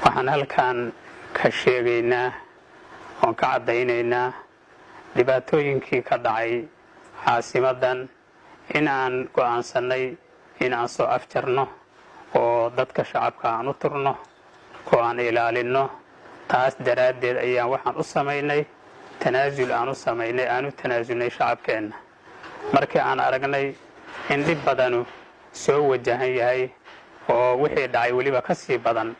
waxaan halkan ka sheegaynaa oon ka caddaynaynaa dhibaatooyinkii ka dhacay caasimadan in aan go'aansannay in aan soo afjarno oo dadka shacabka aan u turno oo aan ilaalinno. taas daraaddeed ayaan waxaan u samaynay tanaasul aan u samaynay aan u tanaasulnay shacabkeenna markii aan aragnay in dhib badanu soo wajahan yahay oo wixii dhacay weliba ka sii badan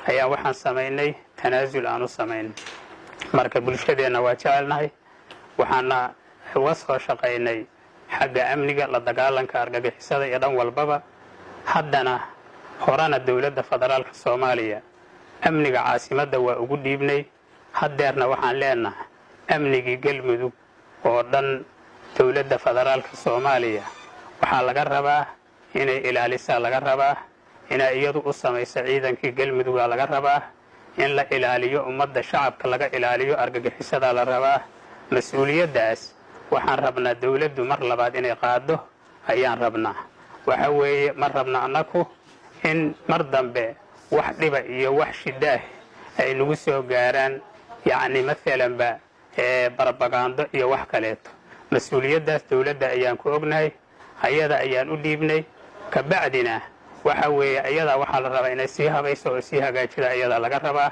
ayaa waxaan samaynay tanaasul aan u samaynay. marka bulshadeenna waa jecelnahay, waxaana uga soo shaqaynay xagga amniga, la dagaalanka argagixisada iyo dhan walbaba. haddana horena dowladda federaalka Soomaaliya amniga caasimadda waa ugu dhiibnay. haddeerna waxaan leenahay amnigii galmudug oo dhan dowladda federaalka Soomaaliya waxaa laga rabaa inay ilaalisaa, laga rabaa inay iyadu u samayso ciidankii galmuduga laga rabaa, in la ilaaliyo ummadda shacabka laga ilaaliyo argagixisada la rabaa. mas-uuliyaddaas waxaan rabnaa dowladdu mar labaad inay qaado ayaan rabnaa. waxa weeye ma rabna annaku in mar dambe wax dhiba iyo wax shidaah ay nagu soo gaaraan, yacni maalanba barbagaando iyo wax kaleeto. mas-uuliyaddaas dowladda ayaan ku ognahay, ayada ayaan u dhiibnay. kabacdina waxa weeye ayadaa waxaa la rabaa inay sii habayso oo sii hagaajida ayadaa laga rabaa.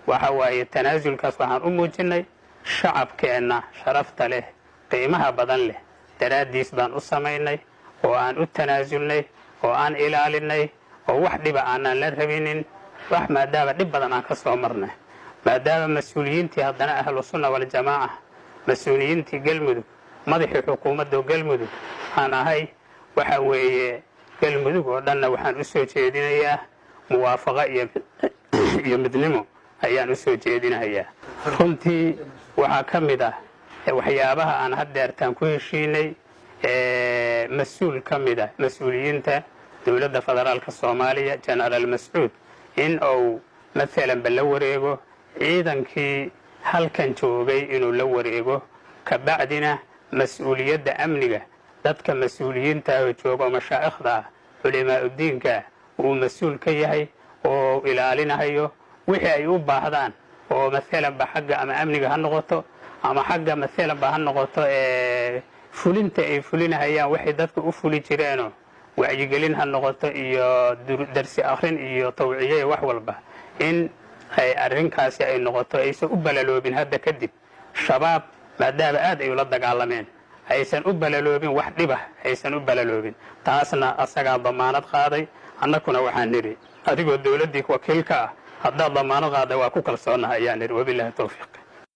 waxa waaye tanaasulkaas waxaan u muujinnay shacabkeenna sharafta leh, qiimaha badan leh daraaddiis baan u samaynay oo aan u tanaasulnay oo aan ilaalinay oo wax dhiba aanaan la rabinin. wax maadaama dhib badan aan ka soo marnay, maadaama mas-uuliyiintii haddana ahlu sunna waljamaaca, mas-uuliyiintii galmudug, madaxii xukuumadda galmudug aan ahay, waxa weeye galmudug oo dhanna waxaan u soo jeedinayaa muwaafaqo iyo midnimo ayaan u soo jeedinayaa. runtii waxaa ka mid ah waxyaabaha aan haddeertaan ku heshiinay mas-uul ka mid ah mas-uuliyiinta dowladda federaalka Soomaaliya, jenaraal Mascuud, in uu maalanba la wareego ciidankii halkan joogay inuu la wareego. kabacdina mas-uuliyadda amniga dadka mas-uuliyiinta oo jooga oo mashaa'ikhda ah, culimaa'udiinka uu mas-uul ka yahay oo ilaalinayo wixii ay u baahdaan oo maalanba xagga ama amniga ha noqoto ama xagga maalanba ha noqoto fulinta ay fulinahayaan waxay dadka u fuli jireenoo wacyigelin ha noqoto iyo darsi akhrin iyo tawciye wax walba, in ay arrinkaasi ay noqoto aysan u balaloobin. hadda kadib shabaab maadaama aad ay ula dagaalameen aysan u balaloobin, wax dhibah aysan u balaloobin. taasna asagaa damaanad qaaday. annakuna waxaan nidhi adigoo dowladdii wakiilka ah haddaad damaanad qaaday waa ku kalsoonahay ayaan nidhi. wabilaahi tawfiiq.